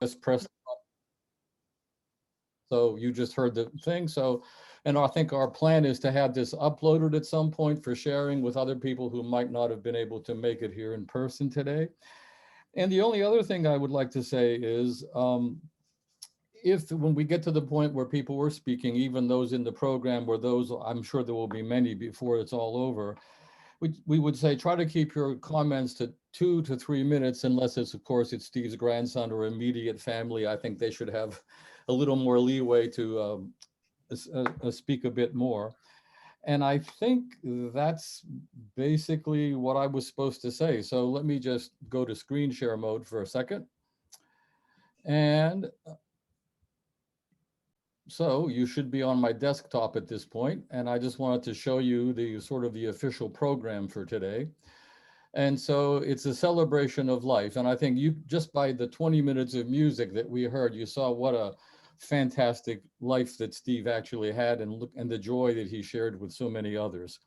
just press. So you just heard the thing. So, and I think our plan is to have this uploaded at some point for sharing with other people who might not have been able to make it here in person today. And the only other thing I would like to say is, if when we get to the point where people were speaking, even those in the program, or those, I'm sure there will be many before it's all over, we would say try to keep your comments to 2 to 3 minutes, unless it's, of course, it's Steve's grandson or immediate family. I think they should have a little more leeway to speak a bit more. And I think that's basically what I was supposed to say. So let me just go to screen share mode for a second. And so you should be on my desktop at this point, and I just wanted to show you the sort of the official program for today. And so it's a celebration of life. And I think you, just by the 20 minutes of music that we heard, you saw what a fantastic life that Steve actually had, and the joy that he shared with so many others.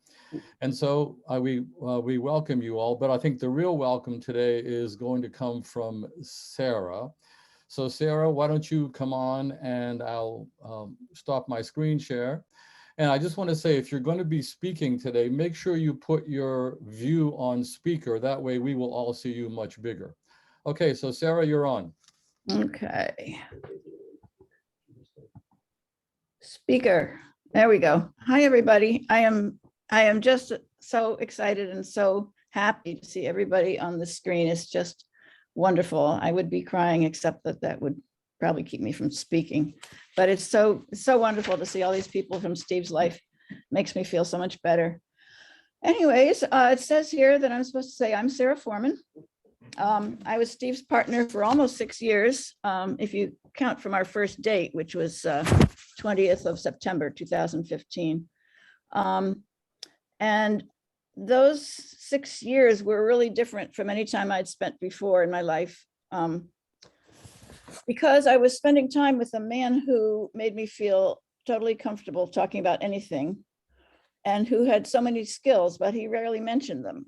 And so we welcome you all, but I think the real welcome today is going to come from Sarah. So Sarah, why don't you come on, and I'll stop my screen share. And I just want to say, if you're going to be speaking today, make sure you put your view on speaker. That way we will all see you much bigger. Okay, so Sarah, you're on. Okay. Speaker, there we go. Hi, everybody. I am just so excited and so happy to see everybody on the screen. It's just wonderful. I would be crying, except that would probably keep me from speaking. But it's so wonderful to see all these people from Steve's life. Makes me feel so much better. Anyways, it says here that I'm supposed to say I'm Sarah Foreman. I was Steve's partner for almost 6 years, if you count from our first date, which was 20th of September 2015. And those 6 years were really different from any time I'd spent before in my life, because I was spending time with a man who made me feel totally comfortable talking about anything, and who had so many skills, but he rarely mentioned them.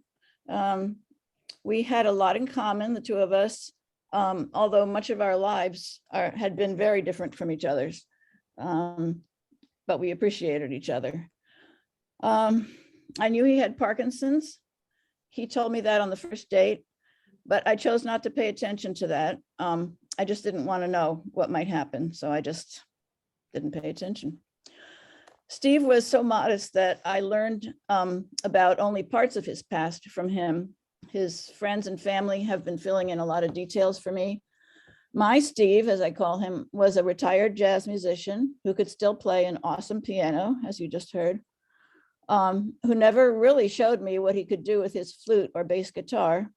We had a lot in common, the two of us, although much of our lives had been very different from each other's, but we appreciated each other. I knew he had Parkinson's. He told me that on the first date, but I chose not to pay attention to that. I just didn't want to know what might happen, so I just didn't pay attention. Steve was so modest that I learned about only parts of his past from him. His friends and family have been filling in a lot of details for me. My Steve, as I call him, was a retired jazz musician who could still play an awesome piano, as you just heard, who never really showed me what he could do with his flute or bass guitar.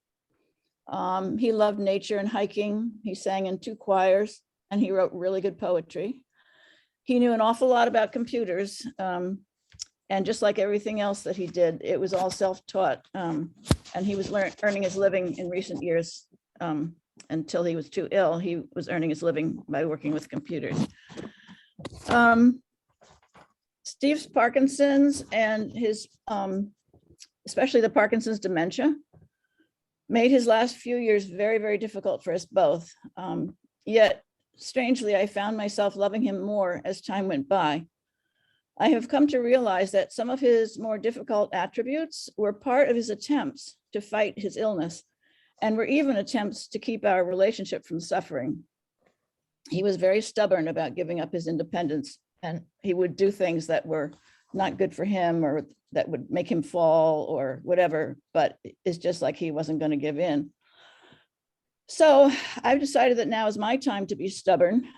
He loved nature and hiking. He sang in 2 choirs, and he wrote really good poetry. He knew an awful lot about computers, and just like everything else that he did, it was all self-taught. And he was earning his living in recent years. Until he was too ill, he was earning his living by working with computers. Steve's Parkinson's and his, especially the Parkinson's dementia, made his last few years very, very difficult for us both. Yet, strangely, I found myself loving him more as time went by. I have come to realize that some of his more difficult attributes were part of his attempts to fight his illness, and were even attempts to keep our relationship from suffering. He was very stubborn about giving up his independence, and he would do things that were not good for him or that would make him fall or whatever, but it's just like he wasn't going to give in. So I've decided that now is my time to be stubborn.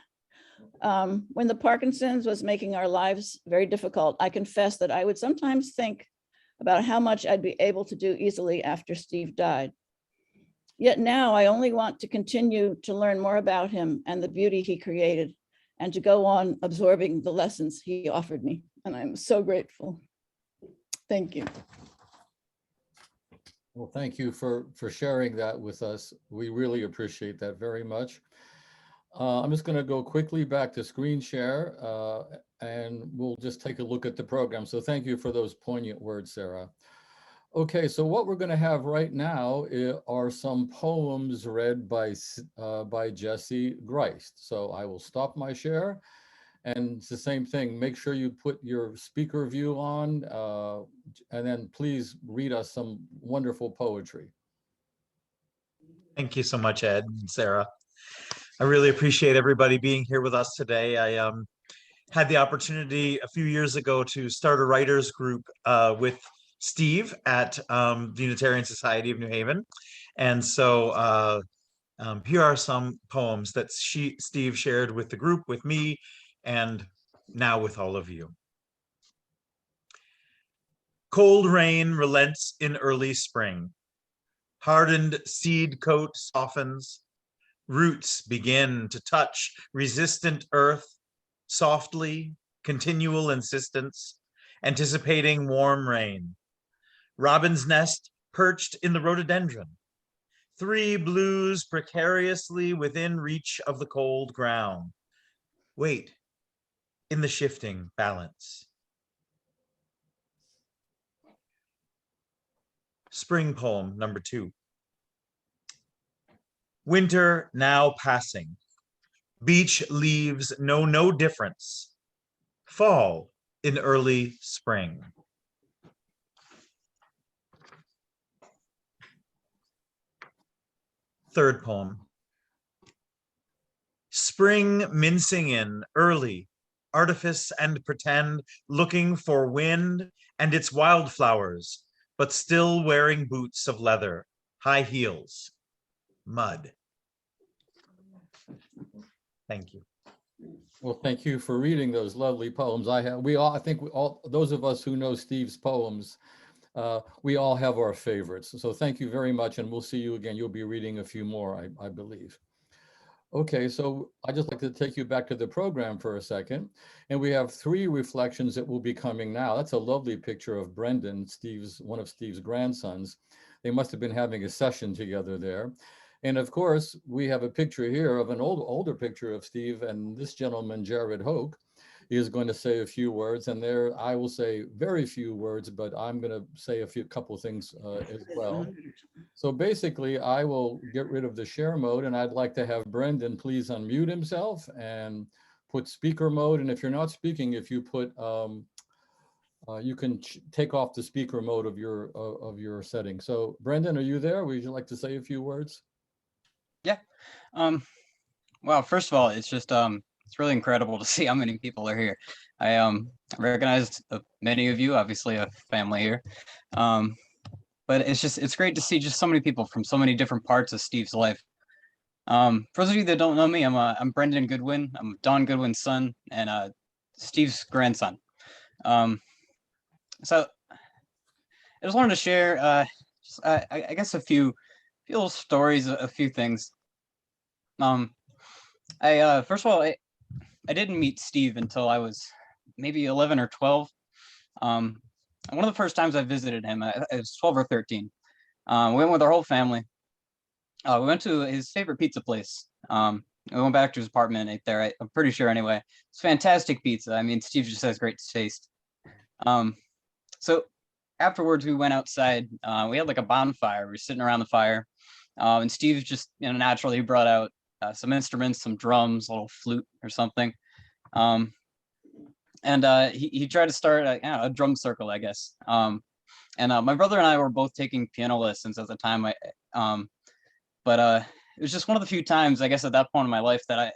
When the Parkinson's was making our lives very difficult, I confess that I would sometimes think about how much I'd be able to do easily after Steve died. Yet now I only want to continue to learn more about him and the beauty he created, and to go on absorbing the lessons he offered me. And I'm so grateful. Thank you. Well, thank you for sharing that with us. We really appreciate that very much. I'm just going to go quickly back to screen share, and we'll just take a look at the program. So thank you for those poignant words, Sarah. Okay, so what we're going to have right now are some poems read by Jesse Greist. So I will stop my share, and it's the same thing. Make sure you put your speaker view on, and then please read us some wonderful poetry. Thank you so much, Ed and Sarah. I really appreciate everybody being here with us today. I had the opportunity a few years ago to start a writers group with Steve at the Unitarian Society of New Haven. And so here are some poems that Steve shared with the group, with me, and now with all of you. Cold rain relents in early spring. Hardened seed coat softens. Roots begin to touch resistant earth, softly, continual insistence, anticipating warm rain. Robin's nest perched in the rhododendron. Three blues precariously within reach of the cold ground. Wait in the shifting balance. Spring poem number 2. Winter now passing. Beach leaves know no difference. Fall in early spring. Third poem. Spring mincing in early, artifice and pretend, looking for wind and its wildflowers, but still wearing boots of leather, high heels, mud. Thank you. Well, thank you for reading those lovely poems. I think those of us who know Steve's poems, we all have our favorites. So thank you very much, and we'll see you again. You'll be reading a few more, I believe. Okay, so I'd just like to take you back to the program for a second. And we have 3 reflections that will be coming now. That's a lovely picture of Brendan, one of Steve's grandsons. They must have been having a session together there. And of course, we have a picture here of an older picture of Steve, and this gentleman, Jared Hoke, is going to say a few words. And there, I will say very few words, but I'm going to say a couple things as well. So basically, I will get rid of the share mode, and I'd like to have Brendan please unmute himself and put speaker mode. And if you're not speaking, if you put, you can take off the speaker mode of your setting. So Brendan, are you there? Would you like to say a few words? Yeah. Well, first of all, it's just it's really incredible to see how many people are here. I recognized many of you, obviously a family here. But it's great to see just so many people from so many different parts of Steve's life. For those of you that don't know me, I'm Brendan Goodwin. I'm Don Goodwin's son and Steve's grandson. So I just wanted to share, I guess, a few little stories, a few things. First of all, I didn't meet Steve until I was maybe 11 or 12. One of the first times I visited him, I was 12 or 13. We went with our whole family. We went to his favorite pizza place. We went back to his apartment and ate there. I'm pretty sure anyway. It's fantastic pizza. I mean, Steve just has great taste. So afterwards, we went outside. We had like a bonfire. We were sitting around the fire. And Steve just naturally brought out some instruments, some drums, a little flute or something. And he tried to start a drum circle, I guess. And my brother and I were both taking piano lessons at the time. But it was just one of the few times, I guess, at that point in my life that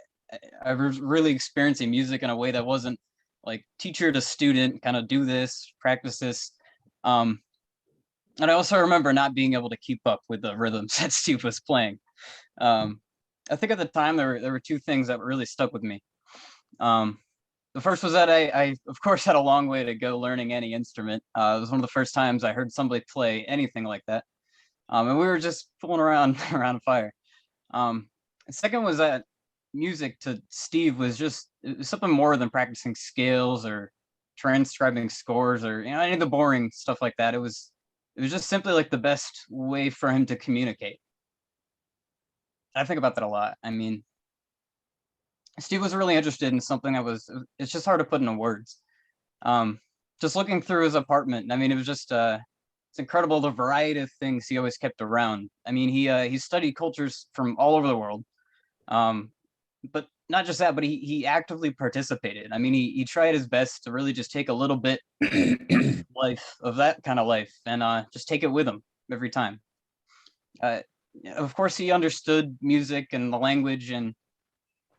I was really experiencing music in a way that wasn't like teacher to student, kind of do this, practice this. And I also remember not being able to keep up with the rhythms that Steve was playing. I think at the time there were 2 things that really stuck with me. The first was that I of course had a long way to go learning any instrument. It was one of the first times I heard somebody play anything like that. And we were just fooling around around a fire. And second was that music to Steve was it was something more than practicing scales or transcribing scores or any of the boring stuff like that. It was just simply like the best way for him to communicate. I think about that a lot. I mean, Steve was really interested in something it's just hard to put into words. Just looking through his apartment, I mean, it was just it's incredible the variety of things he always kept around. I mean, he studied cultures from all over the world, but not just that, but he actively participated. I mean, he tried his best to really just take a little bit life of that kind of life and just take it with him every time. Of course, he understood music and the language and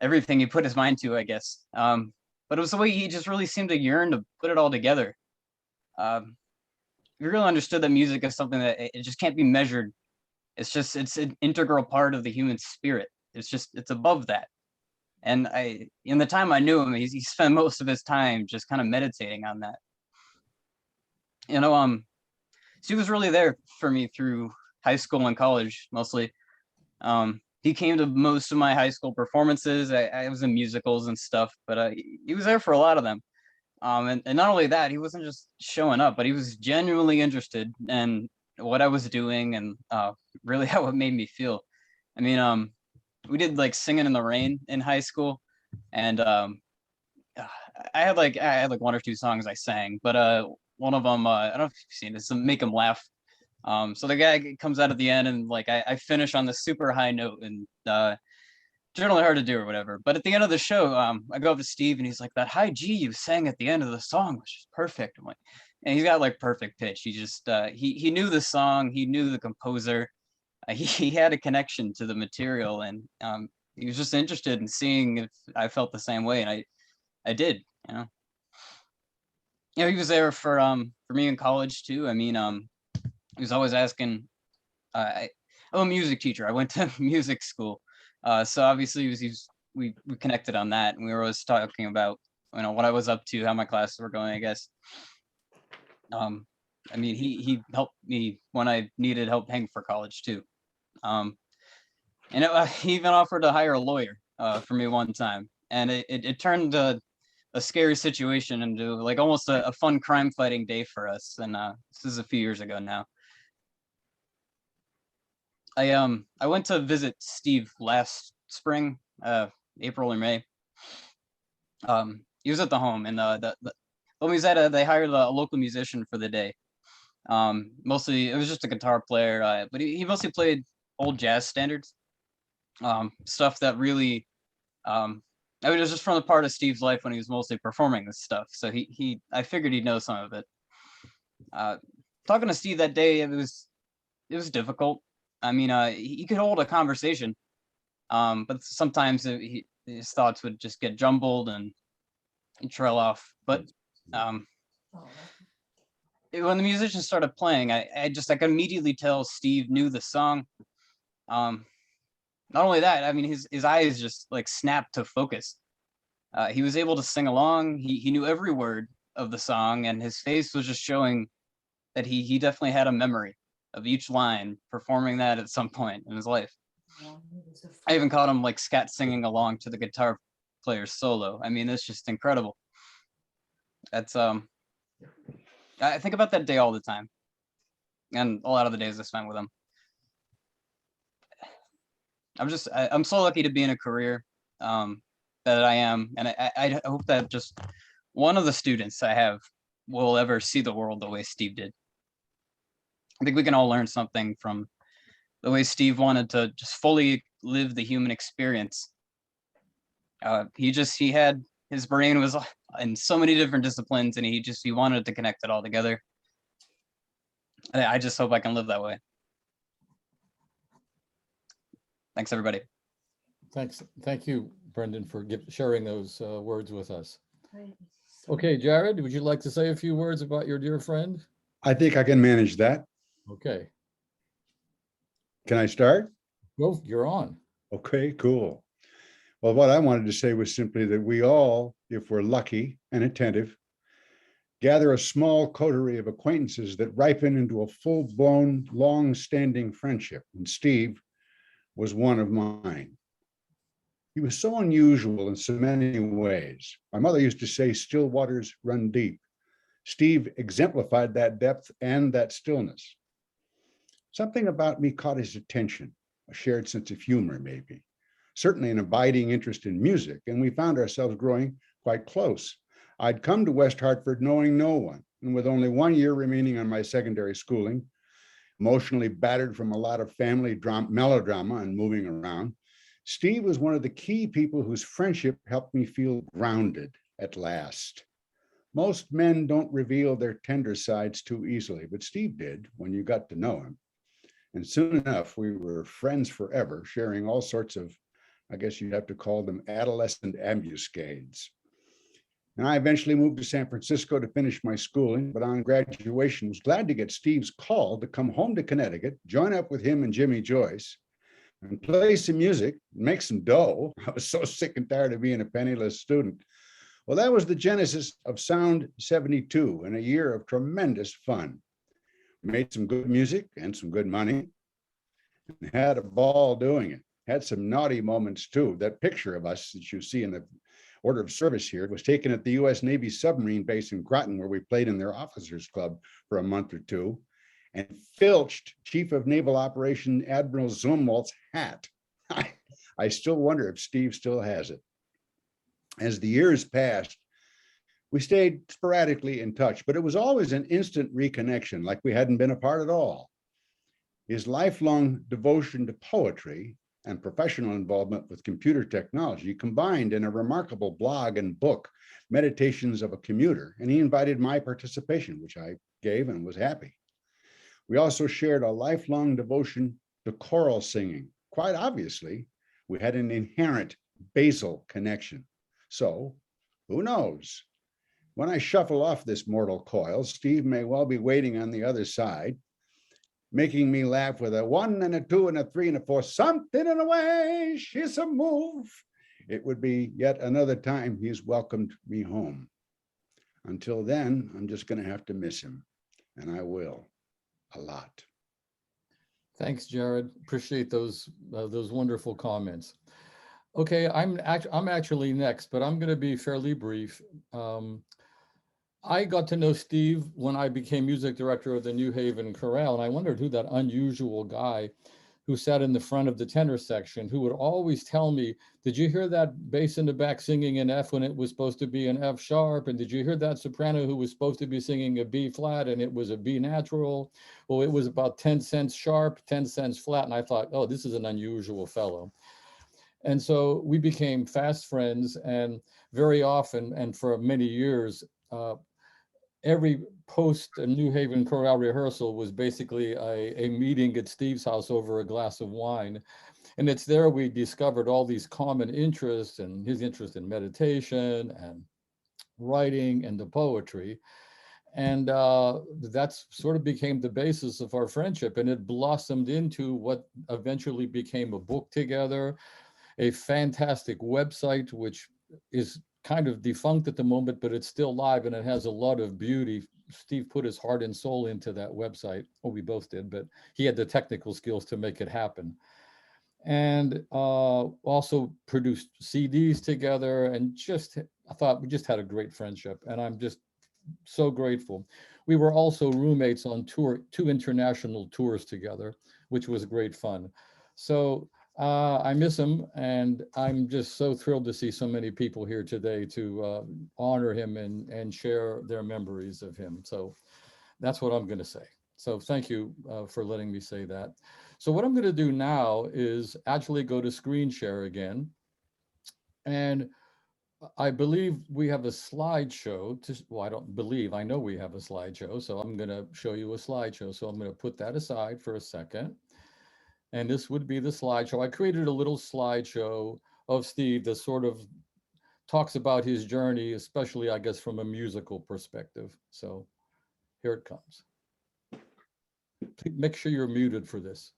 everything he put his mind to, I guess. But it was the way he just really seemed to yearn to put it all together. He really understood that music is something that it just can't be measured. It's an integral part of the human spirit. It's above that. And in the time I knew him, he spent most of his time just kind of meditating on that. You know, he was really there for me through high school and college, mostly. He came to most of my high school performances. I was in musicals and stuff, but he was there for a lot of them. And not only that, he wasn't just showing up, but he was genuinely interested in what I was doing and really how it made me feel. I mean, we did like Singing in the Rain in high school, and I had like one or two songs I sang, but one of them I don't know if you've seen this, Make Him Laugh. So the guy comes out at the end and like I finish on this super high note, and generally hard to do or whatever. But at the end of the show, I go up to Steve and he's like, "That high G you sang at the end of the song was just perfect." I'm like, and he's got like perfect pitch. He just he knew the song, he knew the composer, he had a connection to the material, and he was just interested in seeing if I felt the same way, and I did, you know. You know, he was there for me in college too. I mean, he was always asking. I'm a music teacher. I went to music school, so obviously we connected on that, and we were always talking about, you know, what I was up to, how my classes were going, I guess. I mean, he helped me when I needed help paying for college too. And he even offered to hire a lawyer for me one time, and it turned a scary situation into like almost a fun crime fighting day for us. And this is a few years ago now. I went to visit Steve last spring, April or May. He was at the home, and when he was at they hired a local musician for the day. Mostly it was just a guitar player, but he mostly played old jazz standards, stuff that really I mean, it was just from the part of Steve's life when he was mostly performing this stuff. So I figured he'd know some of it. Talking to Steve that day, it was difficult. I mean, he could hold a conversation, but sometimes his thoughts would just get jumbled and trail off. But when the musicians started playing, I could immediately tell Steve knew the song. Not only that, I mean, his eyes just like snapped to focus. He was able to sing along. He knew every word of the song, and his face was just showing that he definitely had a memory of each line, performing that at some point in his life. I even caught him like scat singing along to the guitar player's solo. I mean, it's just incredible. That's I think about that day all the time, and a lot of the days I spent with him. I'm so lucky to be in a career that I am, and I hope that just one of the students I have will ever see the world the way Steve did. I think we can all learn something from the way Steve wanted to just fully live the human experience. He had, his brain was in so many different disciplines, and he wanted to connect it all together. I just hope I can live that way. Thanks, everybody. Thanks. Thank you, Brendan, for sharing those words with us. Okay, Jared, would you like to say a few words about your dear friend? I think I can manage that. Okay. Can I start? Well, you're on. Okay, cool. Well, what I wanted to say was simply that we all, if we're lucky and attentive, gather a small coterie of acquaintances that ripen into a full-blown, long-standing friendship. And Steve was one of mine. He was so unusual in so many ways. My mother used to say, still waters run deep. Steve exemplified that depth and that stillness. Something about me caught his attention, a shared sense of humor, maybe, certainly an abiding interest in music, and we found ourselves growing quite close. I'd come to West Hartford knowing no one, and with only 1 year remaining on my secondary schooling, emotionally battered from a lot of family melodrama and moving around, Steve was one of the key people whose friendship helped me feel grounded at last. Most men don't reveal their tender sides too easily, but Steve did when you got to know him. And soon enough, we were friends forever, sharing all sorts of, I guess you'd have to call them adolescent ambuscades. And I eventually moved to San Francisco to finish my schooling, but on graduation was glad to get Steve's call to come home to Connecticut, join up with him and Jimmy Joyce, and play some music, make some dough. I was so sick and tired of being a penniless student. Well, that was the genesis of Sound 72 and a year of tremendous fun. We made some good music and some good money and had a ball doing it. Had some naughty moments too. That picture of us that you see in the order of service here was taken at the US Navy submarine base in Groton, where we played in their officers club for a month or two, and filched Chief of Naval Operation Admiral Zumwalt's hat. I still wonder if Steve still has it. As the years passed, we stayed sporadically in touch, but it was always an instant reconnection, like we hadn't been apart at all. His lifelong devotion to poetry and professional involvement with computer technology combined in a remarkable blog and book, Meditations of a Commuter, and he invited my participation, which I gave and was happy. We also shared a lifelong devotion to choral singing. Quite obviously, we had an inherent basal connection. So, who knows? When I shuffle off this mortal coil, Steve may well be waiting on the other side, making me laugh with a 1 and a 2 and a 3 and a 4, something in a way, she's a move. It would be yet another time he's welcomed me home. Until then, I'm just going to have to miss him, and I will, a lot. Thanks, Jared. Appreciate those wonderful comments. Okay, I'm actually next, but I'm going to be fairly brief. I got to know Steve when I became music director of the New Haven Chorale, and I wondered who that unusual guy who sat in the front of the tenor section, who would always tell me, did you hear that bass in the back singing an F when it was supposed to be an F sharp? And did you hear that soprano who was supposed to be singing a B flat and it was a B natural? Well, it was about 10 cents sharp, 10 cents flat. And I thought, oh, this is an unusual fellow. And so we became fast friends, and very often, and for many years, every post New Haven chorale rehearsal was basically a meeting at Steve's house over a glass of wine. And it's there we discovered all these common interests, and his interest in meditation and writing and the poetry. And that's sort of became the basis of our friendship. And it blossomed into what eventually became a book together, a fantastic website, which is kind of defunct at the moment, but it's still live and it has a lot of beauty. Steve put his heart and soul into that website. Well, we both did, but he had the technical skills to make it happen. And also produced CDs together, and I thought we just had a great friendship, and I'm just so grateful. We were also roommates on two international tours together, which was great fun. So I miss him, and I'm just so thrilled to see so many people here today to honor him and share their memories of him. So that's what I'm going to say. So thank you for letting me say that. So what I'm going to do now is actually go to screen share again. And I believe we have a slideshow. Well, I don't believe, I know we have a slideshow. So I'm going to show you a slideshow. So I'm going to put that aside for a second. And this would be the slideshow. I created a little slideshow of Steve that sort of talks about his journey, especially, I guess, from a musical perspective. So here it comes. Please make sure you're muted for this.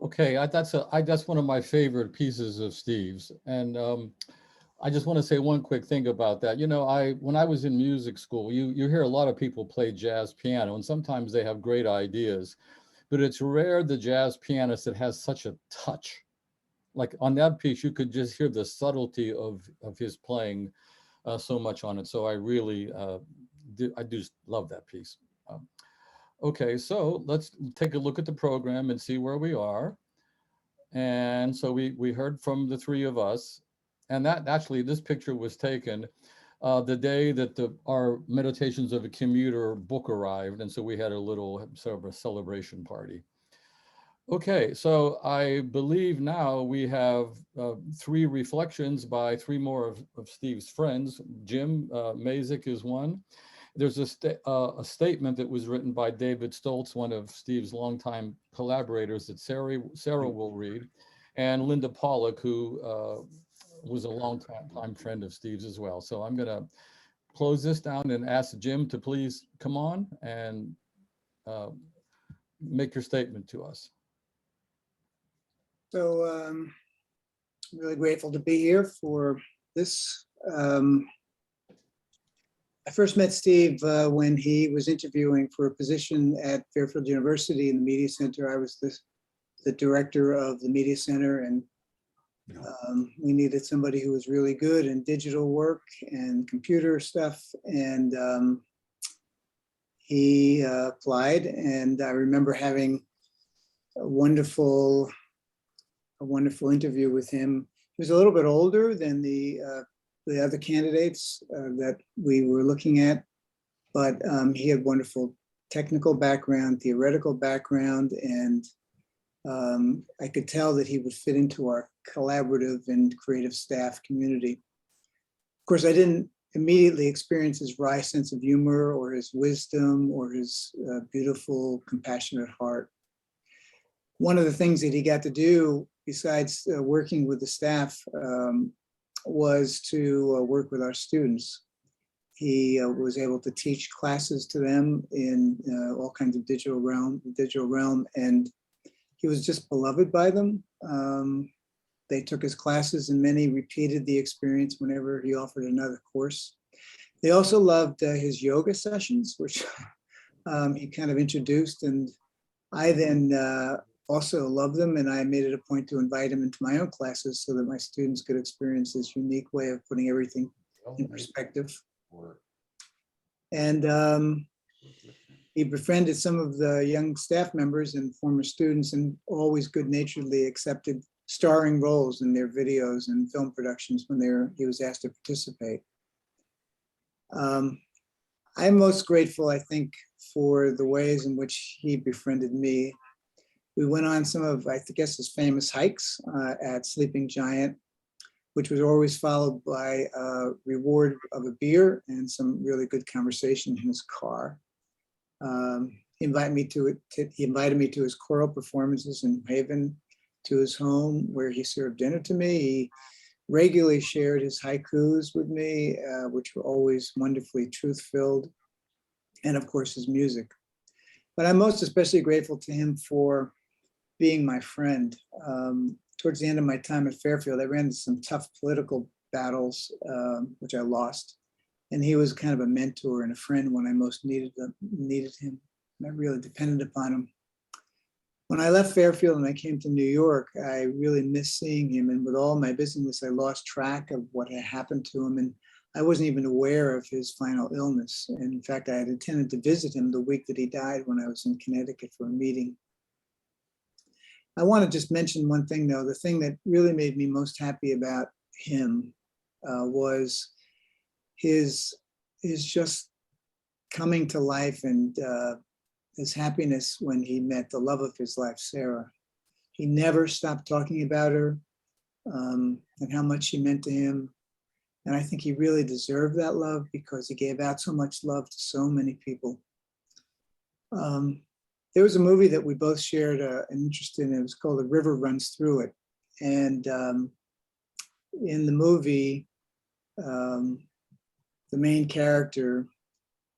Okay, that's one of my favorite pieces of Steve's, and I just want to say one quick thing about that. You know, when I was in music school, you hear a lot of people play jazz piano, and sometimes they have great ideas, but it's rare the jazz pianist that has such a touch. Like on that piece, you could just hear the subtlety of his playing so much on it. So I really I do love that piece. Um, okay, so let's take a look at the program and see where we are. And so we heard from the three of us, and that actually this picture was taken the day that our Meditations of a Commuter book arrived, and so we had a little sort of a celebration party. Okay, so I believe now we have three reflections by three more of Steve's friends. Jim Mazik is one. There's a statement that was written by David Stoltz, one of Steve's longtime collaborators, that Sarah will read, and Linda Pollock, who was a long-time friend of Steve's as well. So I'm going to close this down and ask Jim to please come on and make your statement to us. So I'm really grateful to be here for this. I first met Steve when he was interviewing for a position at Fairfield University in the Media Center. I was the director of the Media Center, and we needed somebody who was really good in digital work and computer stuff. And he applied, and I remember having a wonderful interview with him. He was a little bit older than the other candidates that we were looking at, but he had wonderful technical background, theoretical background, and I could tell that he would fit into our collaborative and creative staff community. Of course, I didn't immediately experience his wry sense of humor or his wisdom or his beautiful, compassionate heart. One of the things that he got to do, besides working with the staff, was to work with our students. He was able to teach classes to them in all kinds of digital realm, and he was just beloved by them. They took his classes, and many repeated the experience whenever he offered another course. They also loved his yoga sessions, which he kind of introduced, and I then also loved them, and I made it a point to invite him into my own classes so that my students could experience this unique way of putting everything in perspective. And he befriended some of the young staff members and former students, and always good-naturedly accepted starring roles in their videos and film productions when he was asked to participate. I'm most grateful, I think, for the ways in which he befriended me. We went on some of, I guess, his famous hikes at Sleeping Giant, which was always followed by a reward of a beer and some really good conversation in his car. He invited me to his choral performances in Haven, to his home where he served dinner to me. He regularly shared his haikus with me, which were always wonderfully truth-filled, and of course his music. But I'm most especially grateful to him for being my friend. Towards the end of my time at Fairfield, I ran into some tough political battles, which I lost. And he was kind of a mentor and a friend when I most needed him. And I really depended upon him. When I left Fairfield and I came to New York, I really missed seeing him. And with all my busyness, I lost track of what had happened to him. And I wasn't even aware of his final illness. And in fact, I had intended to visit him the week that he died when I was in Connecticut for a meeting. I want to just mention one thing, though. The thing that really made me most happy about him was his just coming to life and his happiness when he met the love of his life, Sarah. He never stopped talking about her and how much she meant to him. And I think he really deserved that love because he gave out so much love to so many people. There was a movie that we both shared an interest in. It was called The River Runs Through It. And in the movie, the main character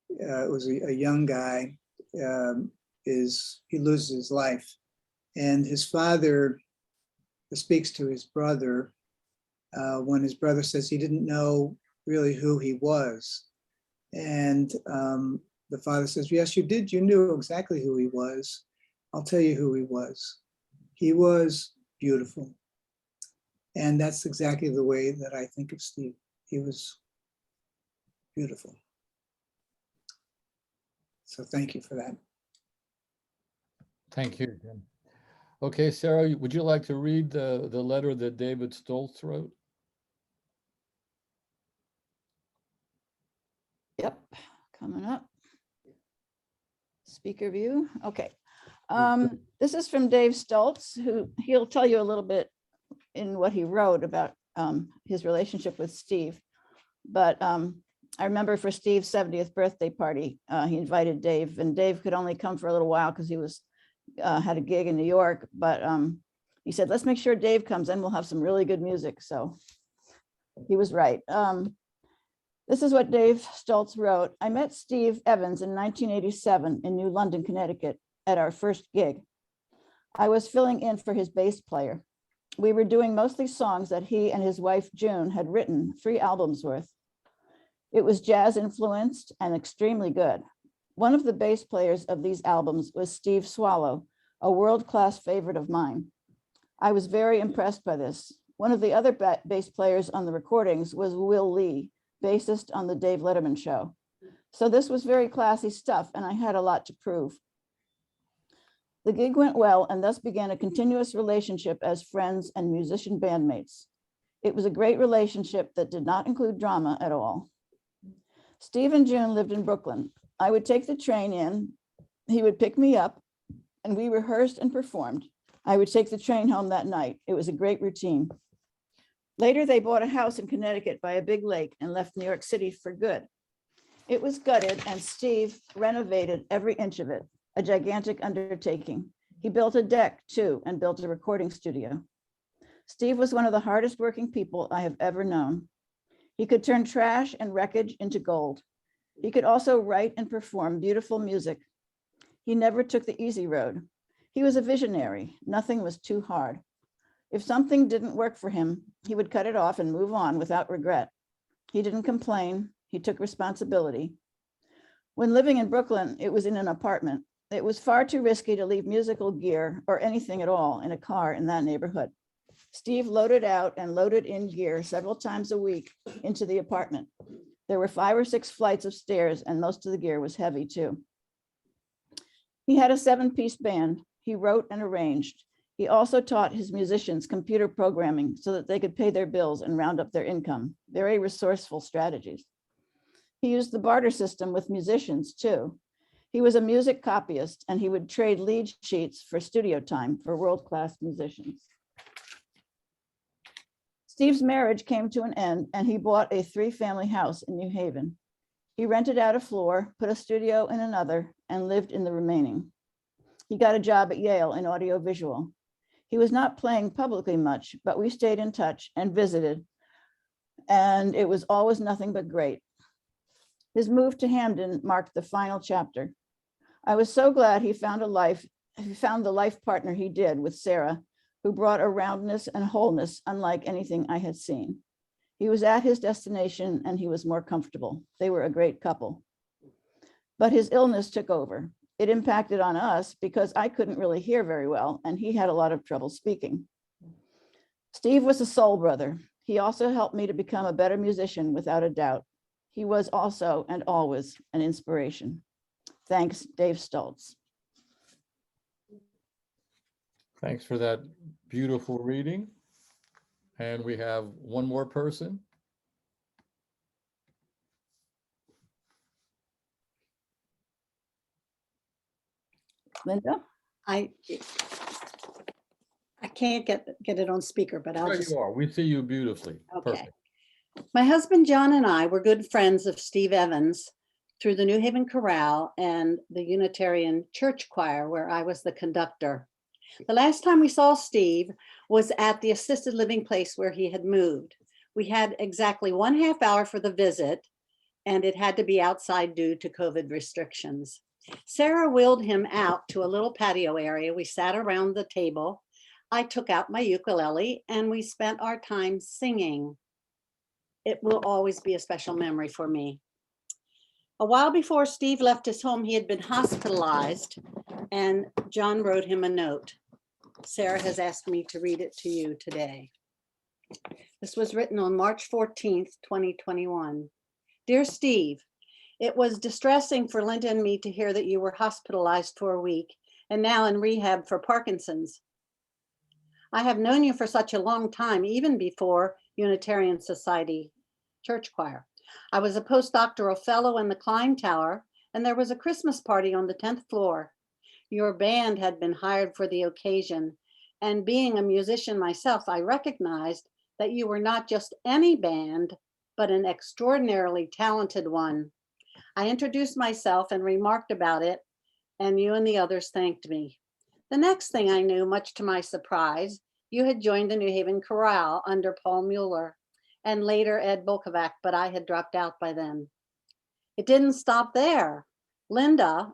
was a young guy. He loses his life And his father speaks to his brother when his brother says he didn't know really who he was. And the father says, yes, you did. You knew exactly who he was. I'll tell you who he was. He was beautiful. And that's exactly the way that I think of Steve. He was beautiful. So thank you for that. Thank you, Jim. Okay, Sarah, would you like to read the letter that David Stoltz wrote? Yep, coming up. Speaker view, okay. This is from Dave Stoltz, who he'll tell you a little bit in what he wrote about his relationship with Steve. But I remember for Steve's 70th birthday party, he invited Dave, and Dave could only come for a little while because he was had a gig in New York. But he said, let's make sure Dave comes and we'll have some really good music. So he was right. This is what Dave Stoltz wrote. I met Steve Evans in 1987 in New London, Connecticut at our first gig. I was filling in for his bass player. We were doing mostly songs that he and his wife, June, had written 3 albums worth. It was jazz influenced and extremely good. One of the bass players of these albums was Steve Swallow, a world-class favorite of mine. I was very impressed by this. One of the other bass players on the recordings was Will Lee, bassist on the Dave Letterman Show. So this was very classy stuff, and I had a lot to prove. The gig went well, and thus began a continuous relationship as friends and musician bandmates. It was a great relationship that did not include drama at all. Steve and June lived in Brooklyn. I would take the train in, he would pick me up, and we rehearsed and performed. I would take the train home that night. It was a great routine. Later, they bought a house in Connecticut by a big lake and left New York City for good. It was gutted, and Steve renovated every inch of it, a gigantic undertaking. He built a deck too, and built a recording studio. Steve was one of the hardest working people I have ever known. He could turn trash and wreckage into gold. He could also write and perform beautiful music. He never took the easy road. He was a visionary. Nothing was too hard. If something didn't work for him, he would cut it off and move on without regret. He didn't complain. He took responsibility. When living in Brooklyn, it was in an apartment. It was far too risky to leave musical gear or anything at all in a car in that neighborhood. Steve loaded out and loaded in gear several times a week into the apartment. There were 5 or 6 flights of stairs, and most of the gear was heavy too. He had a 7-piece band. He wrote and arranged. He also taught his musicians computer programming so that they could pay their bills and round up their income. Very resourceful strategies. He used the barter system with musicians too. He was a music copyist, and he would trade lead sheets for studio time for world-class musicians. Steve's marriage came to an end, and he bought a 3-family house in New Haven. He rented out a floor, put a studio in another, and lived in the remaining. He got a job at Yale in audiovisual. He was not playing publicly much, but we stayed in touch and visited, and it was always nothing but great. His move to Hamden marked the final chapter. I was so glad he found the life partner he did with Sarah, who brought a roundness and wholeness unlike anything I had seen. He was at his destination and he was more comfortable. They were a great couple. But his illness took over. It impacted on us because I couldn't really hear very well, and he had a lot of trouble speaking. Steve was a soul brother. He also helped me to become a better musician without a doubt. He was also and always an inspiration. Thanks, Dave Stoltz. Thanks for that beautiful reading. And we have one more person. Linda? I can't get it on speaker, but I'll There just, you are. We see you beautifully. okay. Perfect. My husband, John, and I were good friends of Steve Evans through the New Haven Chorale and the Unitarian Church Choir, where I was the conductor. The last time we saw Steve was at the assisted living place where he had moved. We had exactly 1/2 hour for the visit, and it had to be outside due to COVID restrictions. Sarah wheeled him out to a little patio area. We sat around the table. I took out my ukulele and we spent our time singing. It will always be a special memory for me. A while before Steve left his home, he had been hospitalized and John wrote him a note. Sarah has asked me to read it to you today. This was written on March 14th, 2021. Dear Steve, it was distressing for Linda and me to hear that you were hospitalized for a week and now in rehab for Parkinson's. I have known you for such a long time, even before Unitarian Society Church Choir. I was a postdoctoral fellow in the Klein Tower, and there was a Christmas party on the 10th floor. Your band had been hired for the occasion, and being a musician myself, I recognized that you were not just any band, but an extraordinarily talented one. I introduced myself and remarked about it, and you and the others thanked me. The next thing I knew, much to my surprise, you had joined the New Haven Chorale under Paul Mueller and later Ed Bolkovac, but I had dropped out by then. It didn't stop there. Linda,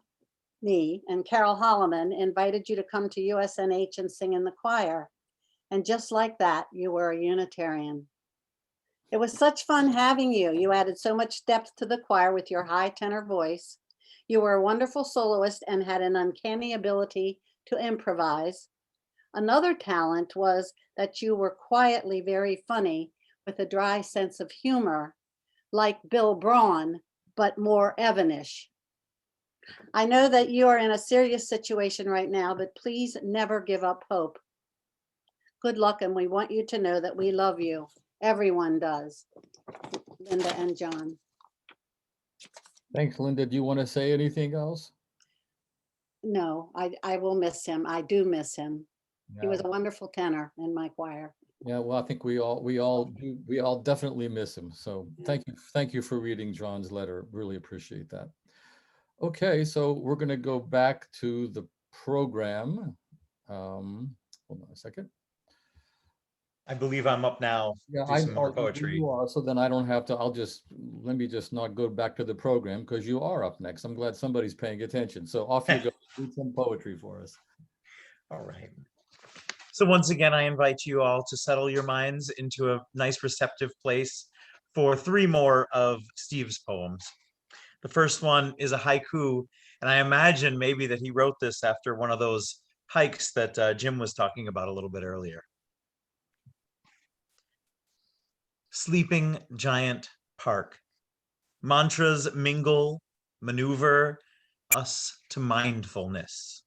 me, and Carol Holloman invited you to come to USNH and sing in the choir. And just like that, you were a Unitarian. It was such fun having you. You added so much depth to the choir with your high tenor voice. You were a wonderful soloist and had an uncanny ability to improvise. Another talent was that you were quietly very funny with a dry sense of humor, like Bill Braun, but more Evanish. I know that you are in a serious situation right now, but please never give up hope. Good luck, and we want you to know that we love you. Everyone does. Linda and John. Thanks, Linda. Do you want to say anything else? No, I will miss him. I do miss him. He was a wonderful tenor in my choir. Yeah, well, I think we all definitely miss him. So thank you for reading John's letter. Really appreciate that. Okay, so we're going to go back to the program. Hold on a second. I believe I'm up now. Yeah, Do some more poetry. You are, so then I don't have to. Let me just not go back to the program because you are up next. I'm glad somebody's paying attention. So off you go. Read some poetry for us. All right. So once again, I invite you all to settle your minds into a nice receptive place for 3 more of Steve's poems. The first one is a haiku, and I imagine maybe that he wrote this after one of those hikes that Jim was talking about a little bit earlier. Sleeping Giant Park. Mantras mingle, maneuver us to mindfulness.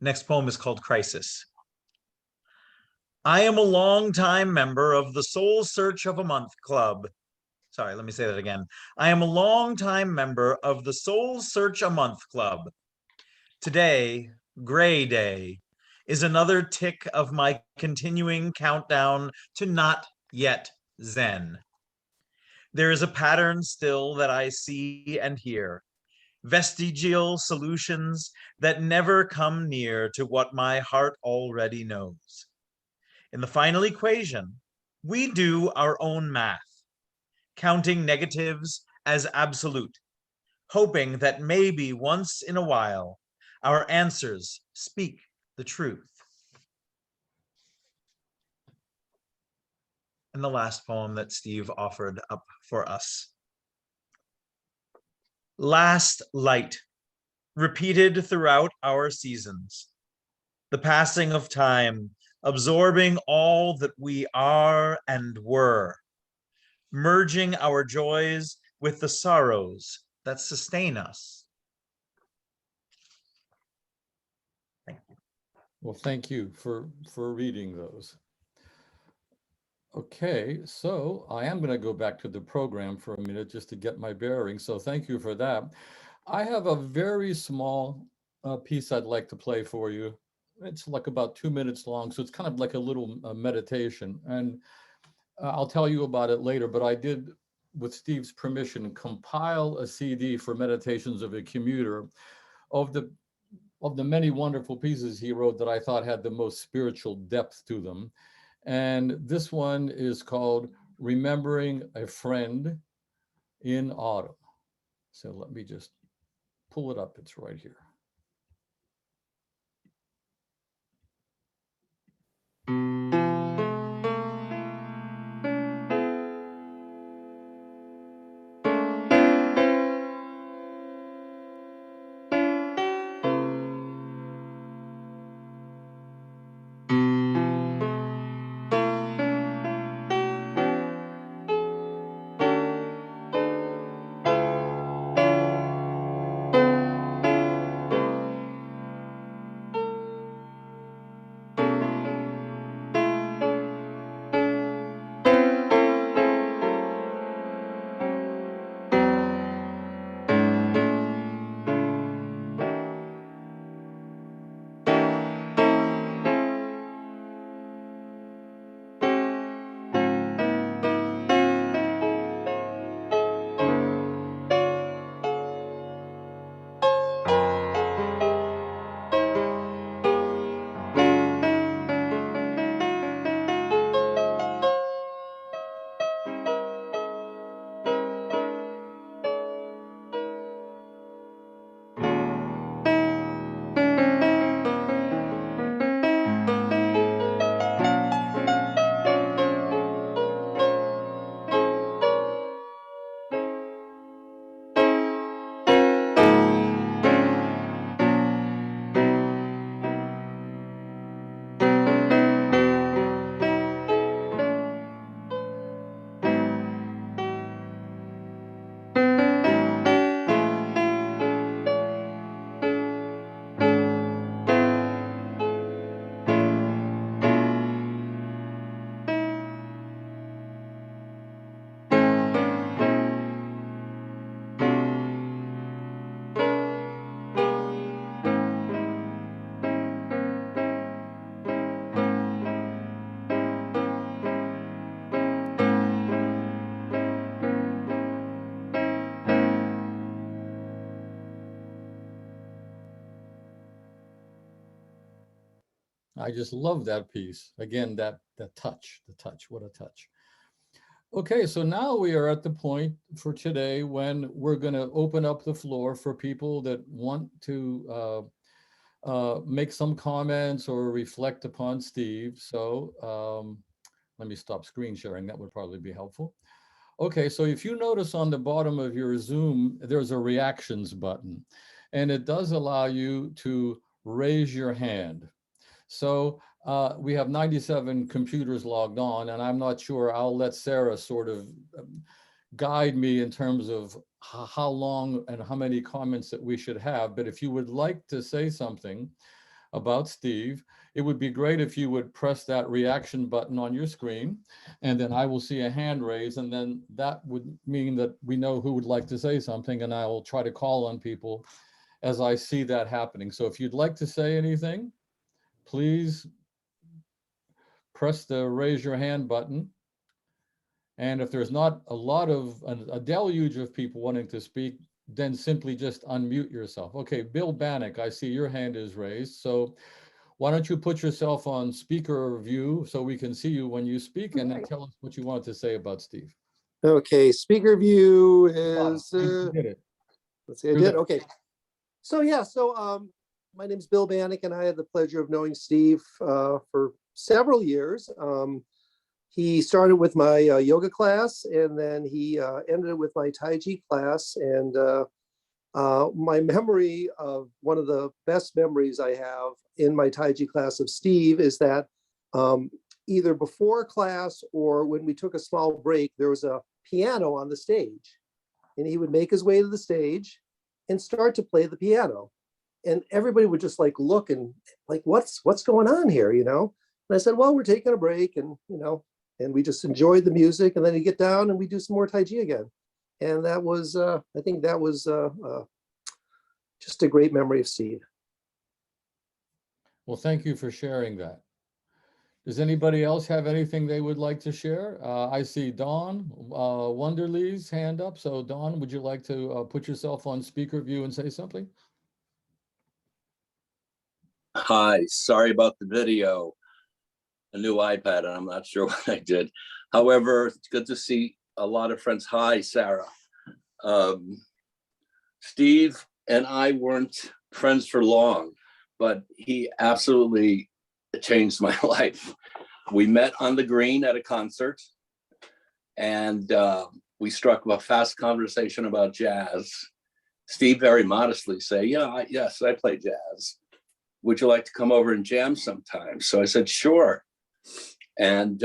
Next poem is called Crisis. I am a longtime member of the Soul Search of a Month Club. Sorry, let me say that again. I am a longtime member of the Soul Search a Month Club. Today, Gray Day, is another tick of my continuing countdown to not yet Zen. There is a pattern still that I see and hear. Vestigial solutions that never come near to what my heart already knows. In the final equation, we do our own math, counting negatives as absolute, hoping that maybe once in a while, our answers speak the truth. And the last poem that Steve offered up for us. Last light, repeated throughout our seasons. The passing of time, absorbing all that we are and were, merging our joys with the sorrows that sustain us. Thank you. Well, thank you for reading those. Okay, so I am going to go back to the program for a minute just to get my bearings. So thank you for that. I have a very small piece I'd like to play for you. It's like about 2 minutes long, so it's kind of like a little meditation. And I'll tell you about it later, but I did, with Steve's permission, compile a CD for Meditations of a Commuter of the many wonderful pieces he wrote that I thought had the most spiritual depth to them. And this one is called Remembering a Friend. in autumn. So let me just pull it up. It's right here. I just love that piece. Again, the touch, what a touch. Okay, so now we are at the point for today when we're going to open up the floor for people that want to make some comments or reflect upon Steve. So let me stop screen sharing. That would probably be helpful. Okay, so if you notice on the bottom of your Zoom, there's a reactions button, and it does allow you to raise your hand. So we have 97 computers logged on, and I'm not sure, I'll let Sarah sort of guide me in terms of how long and how many comments that we should have. But if you would like to say something about Steve, it would be great if you would press that reaction button on your screen, and then I will see a hand raised, and then that would mean that we know who would like to say something, and I will try to call on people as I see that happening. So if you'd like to say anything, please press the raise your hand button. And if there's not a lot of a deluge of people wanting to speak, then simply just unmute yourself. Okay, Bill Bannock, I see your hand is raised. So why don't you put yourself on speaker view so we can see you when you speak, and then tell us what you want to say about Steve. Okay, speaker view is, You did it. let's see, I did, okay. So yeah, my name is Bill Bannock, and I had the pleasure of knowing Steve for several years. He started with my yoga class, and then he ended it with my Tai Chi class. And my memory of one of the best memories I have in my Tai Chi class of Steve is that either before class or when we took a small break, there was a piano on the stage, and he would make his way to the stage and start to play the piano. And everybody would just like look and like, what's going on here, you know? And I said, well, we're taking a break, and and we just enjoyed the music, and then you get down and we do some more Tai Chi again. And that was, I think that was just a great memory of Steve. Well, thank you for sharing that. Does anybody else have anything they would like to share? I see Dawn Wonderly's hand up. So Dawn, would you like to put yourself on speaker view and say something? Hi, sorry about the video. A new iPad, and I'm not sure what I did. However, it's good to see a lot of friends. Hi, Sarah. Steve and I weren't friends for long, but he absolutely changed my life. We met on the green at a concert, and we struck up a fast conversation about jazz. Steve very modestly say, yes, I play jazz. Would you like to come over and jam sometime? So I said, sure. And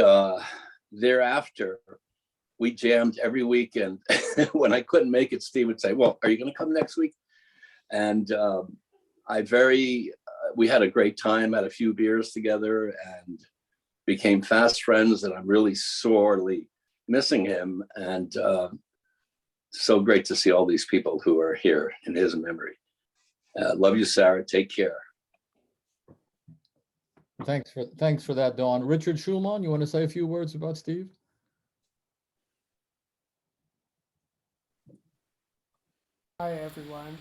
thereafter, we jammed every weekend. When I couldn't make it, Steve would say, well, are you going to come next week? And we had a great time, had a few beers together, and became fast friends. And I'm really sorely missing him. And so great to see all these people who are here in his memory. Love you, Sarah. Take care. Thanks for that, Dawn. Richard Schumann, you want to say a few words about Steve? Hi, everyone.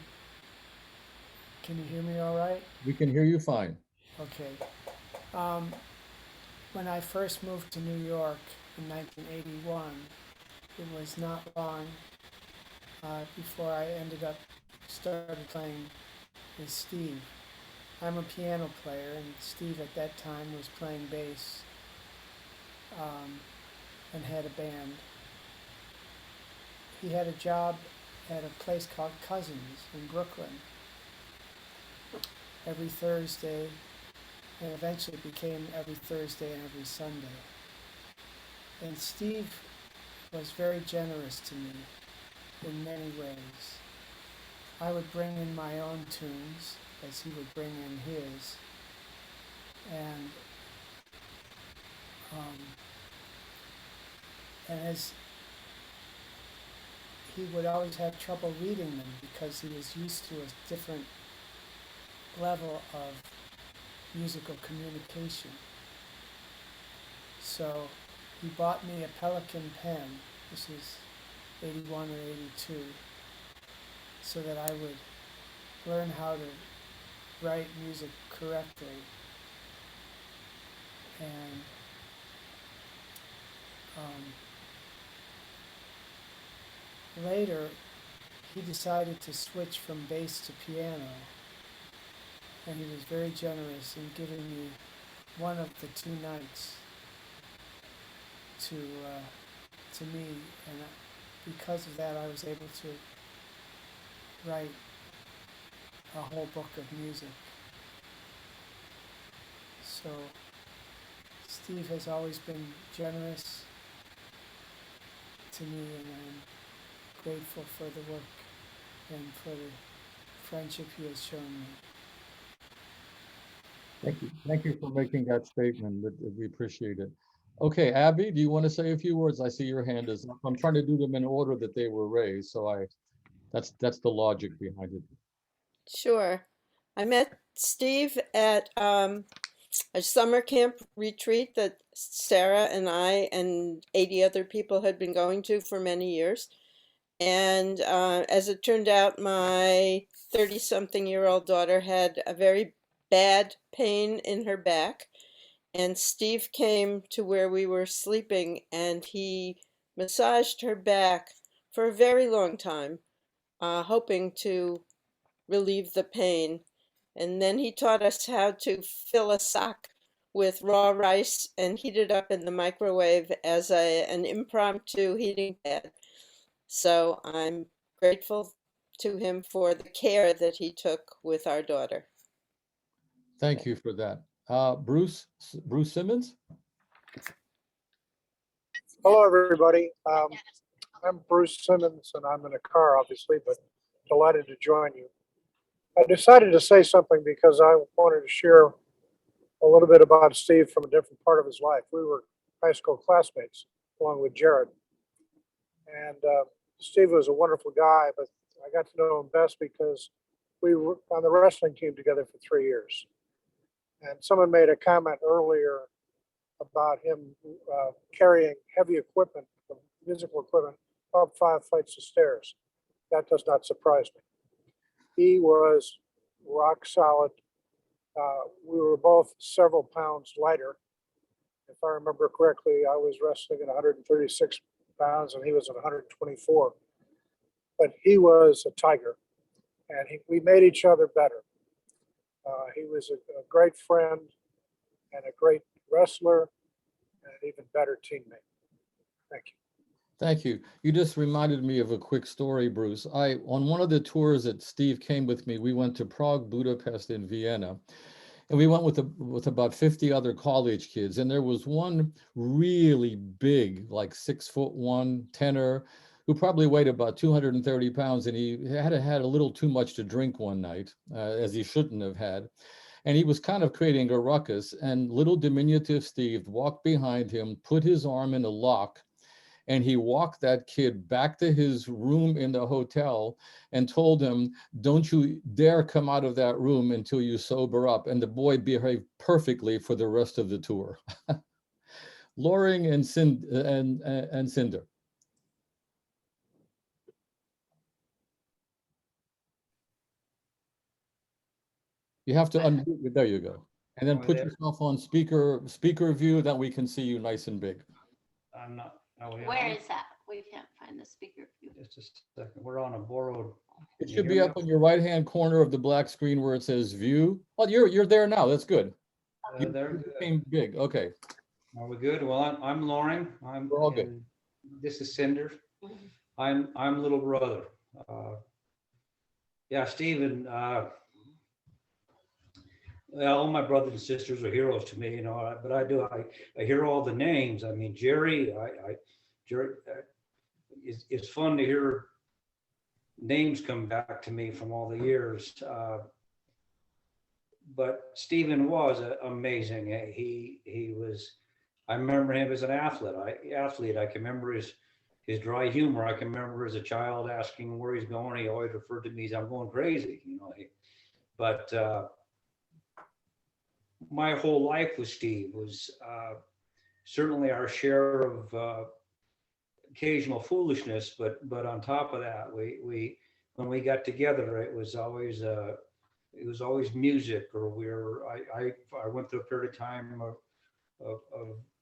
Can you hear me all right? We can hear you fine. Okay. When I first moved to New York in 1981, it was not long before I started playing with Steve. I'm a piano player, and Steve at that time was playing bass and had a band. He had a job at a place called Cousins in Brooklyn every Thursday, and eventually became every Thursday and every Sunday. And Steve was very generous to me in many ways. I would bring in my own tunes as he would bring in his, and as he would always have trouble reading them because he was used to a different level of musical communication. So he bought me a Pelican pen, this is 81 or 82, so that I would learn how to write music correctly. And later, he decided to switch from bass to piano, and he was very generous in giving me one of the 2 nights to me, and because of that, I was able to write a whole book of music. So Steve has always been generous to me, and I'm grateful for the work and for the friendship he has shown me. Thank you. Thank you for making that statement. We appreciate it. Okay, Abby, do you want to say a few words? I see your hand is up. I'm trying to do them in order that they were raised, so that's the logic behind it. Sure. I met Steve at a summer camp retreat that Sarah and I and 80 other people had been going to for many years. And as it turned out, my 30-something-year-old daughter had a very bad pain in her back. And Steve came to where we were sleeping, and he massaged her back for a very long time, hoping to relieve the pain. And then he taught us how to fill a sock with raw rice and heat it up in the microwave as an impromptu heating pad. So I'm grateful to him for the care that he took with our daughter. Thank you for that. Bruce Simmons? Hello, everybody. I'm Bruce Simmons, and I'm in a car, obviously, but delighted to join you. I decided to say something because I wanted to share a little bit about Steve from a different part of his life. We were high school classmates along with Jared. And Steve was a wonderful guy, but I got to know him best because we were on the wrestling team together for 3 years. And someone made a comment earlier about him carrying heavy equipment, musical equipment, up 5 flights of stairs. That does not surprise me. He was rock solid. We were both several pounds lighter. If I remember correctly, I was wrestling at 136 pounds and he was at 124. but he was a tiger, and we made each other better. He was a great friend and a great wrestler and an even better teammate. Thank you. Thank you. You just reminded me of a quick story, Bruce. On one of the tours that Steve came with me, we went to Prague, Budapest, and Vienna. And we went with about 50 other college kids. And there was one really big, like 6'1" tenor, who probably weighed about 230 pounds. And he had a little too much to drink one night, as he shouldn't have had. And he was kind of creating a ruckus. And little diminutive Steve walked behind him, put his arm in a lock, and he walked that kid back to his room in the hotel and told him, "Don't you dare come out of that room until you sober up." And the boy behaved perfectly for the rest of the tour. Loring and Cinder. You have to unmute. There you go. And then put yourself on speaker view, that we can see you nice and big. I'm not. Where is that? We can't find the speaker view. Just a second. We're on a borrowed. It should be up in your right-hand corner of the black screen where it says view. Well, you're there now. That's good. You became big. Okay. Are we good? Well, I'm Loring. We're all good. This is Cinder. I'm little brother. Yeah, Stephen. Well, all my brothers and sisters are heroes to me, you know. But I hear all the names. I mean, Jerry. Jerry. It's fun to hear names come back to me from all the years. But Stephen was amazing. He was. I remember him as an athlete. I can remember his dry humor. I can remember as a child asking where he's going. He always referred to me as "I'm going crazy," you know. But my whole life with Steve was certainly our share of occasional foolishness. But on top of that, we when we got together, it was always music, or I went through a period of time of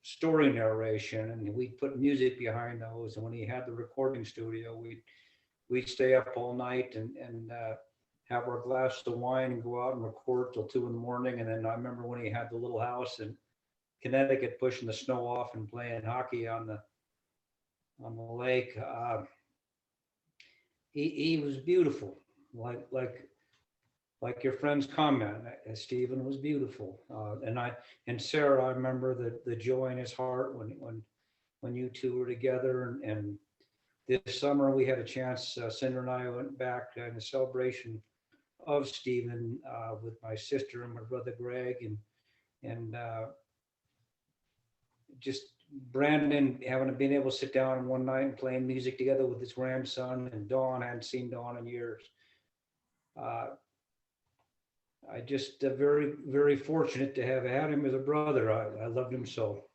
story narration, and we'd put music behind those. And when he had the recording studio, we'd stay up all night and have our glass of wine and go out and record till 2 a.m. And then I remember when he had the little house in Connecticut, pushing the snow off and playing hockey on the lake. He was beautiful, like your friend's comment. Stephen was beautiful, and Sarah, I remember the joy in his heart when you two were together. And this summer we had a chance. Cinder and I went back in a celebration of Stephen with my sister and my brother Greg, and just Brandon been able to sit down one night and playing music together with his grandson, and Dawn. I hadn't seen Dawn in years. I just very, very fortunate to have had him as a brother. I loved him so.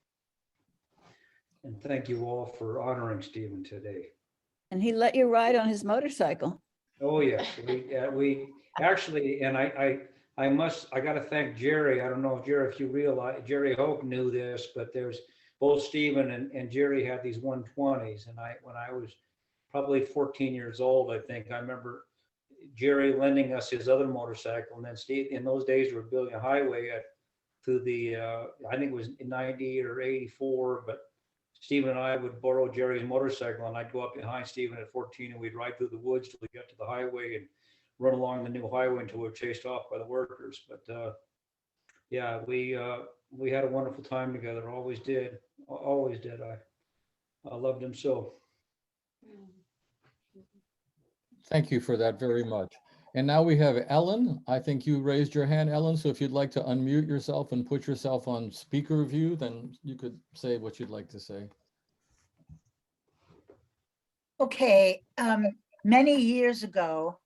And thank you all for honoring Stephen today. And he let you ride on his motorcycle. Oh yes, we actually, and I got to thank Jerry. I don't know if you realize, Jerry Hope knew this, but there's both Stephen and Jerry had these 120s, and when I was probably 14 years old, I think, I remember Jerry lending us his other motorcycle, and then Steve, in those days, we were building a highway through the I think it was in 90 or 84, but Stephen and I would borrow Jerry's motorcycle, and I'd go up behind Stephen at 14, and we'd ride through the woods till we got to the highway and run along the new highway until we were chased off by the workers. But yeah, we had a wonderful time together. Always did. I loved him so. Thank you for that very much. And now we have Ellen. I think you raised your hand, Ellen. So if you'd like to unmute yourself and put yourself on speaker view, then you could say what you'd like to say. Okay, many years ago,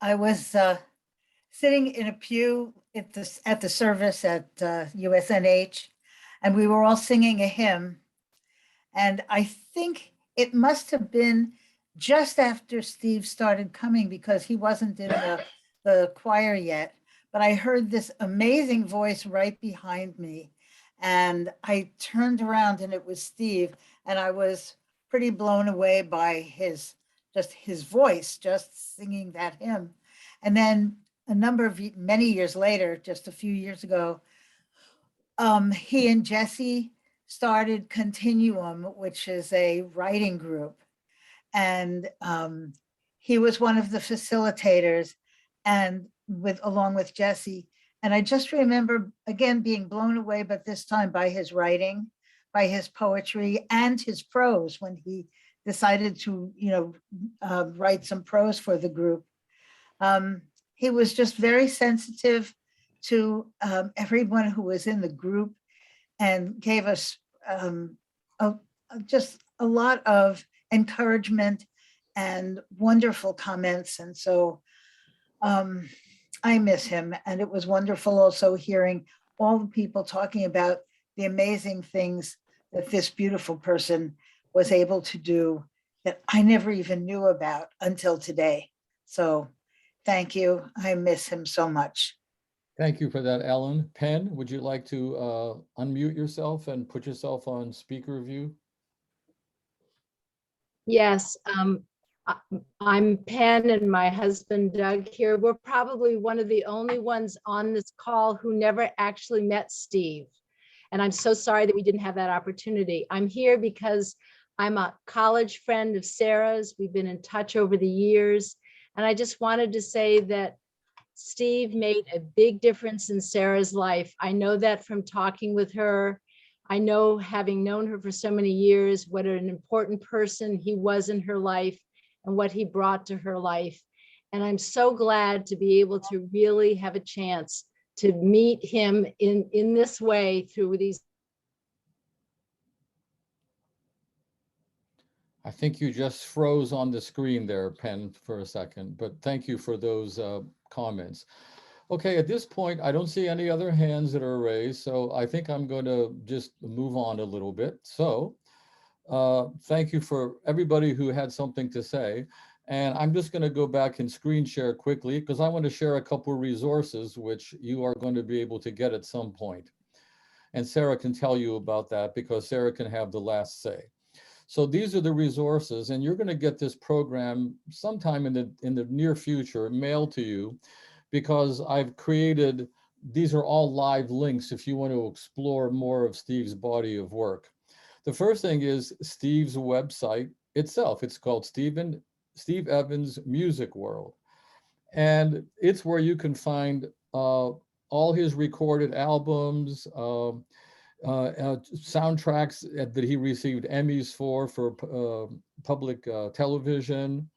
I was sitting in a pew at the service at USNH, and we were all singing a hymn. And I think it must have been just after Steve started coming, because he wasn't in the choir yet. But I heard this amazing voice right behind me, and I turned around and it was Steve, and I was pretty blown away by his just his voice, just singing that hymn. And then many years later, just a few years ago, he and Jesse started Continuum, which is a writing group. And he was one of the facilitators and along with Jesse. And I just remember, again, being blown away, but this time by his writing, by his poetry and his prose when he decided to, write some prose for the group. He was just very sensitive to everyone who was in the group and gave us just a lot of encouragement and wonderful comments. And so I miss him. And it was wonderful also hearing all the people talking about the amazing things that this beautiful person was able to do that I never even knew about until today. So thank you. I miss him so much. Thank you for that, Ellen. Penn, would you like to unmute yourself and put yourself on speaker view? Yes, I'm Penn and my husband Doug here. We're probably one of the only ones on this call who never actually met Steve. And I'm so sorry that we didn't have that opportunity. I'm here because I'm a college friend of Sarah's. We've been in touch over the years. And I just wanted to say that Steve made a big difference in Sarah's life. I know that from talking with her. I know, having known her for so many years, what an important person he was in her life and what he brought to her life. And I'm so glad to be able to really have a chance to meet him in this way through these. I think you just froze on the screen there, Penn, for a second, but thank you for those comments. Okay, at this point, I don't see any other hands that are raised, so I think I'm going to just move on a little bit. So thank you for everybody who had something to say. And I'm just going to go back and screen share quickly because I want to share a couple of resources which you are going to be able to get at some point. And Sarah can tell you about that because Sarah can have the last say. So these are the resources, and you're going to get this program sometime in the near future mailed to you, because I've created, these are all live links if you want to explore more of Steve's body of work. The first thing is Steve's website itself. It's called Steve Evans Music World. And it's where you can find all his recorded albums, soundtracks that he received Emmys for public television,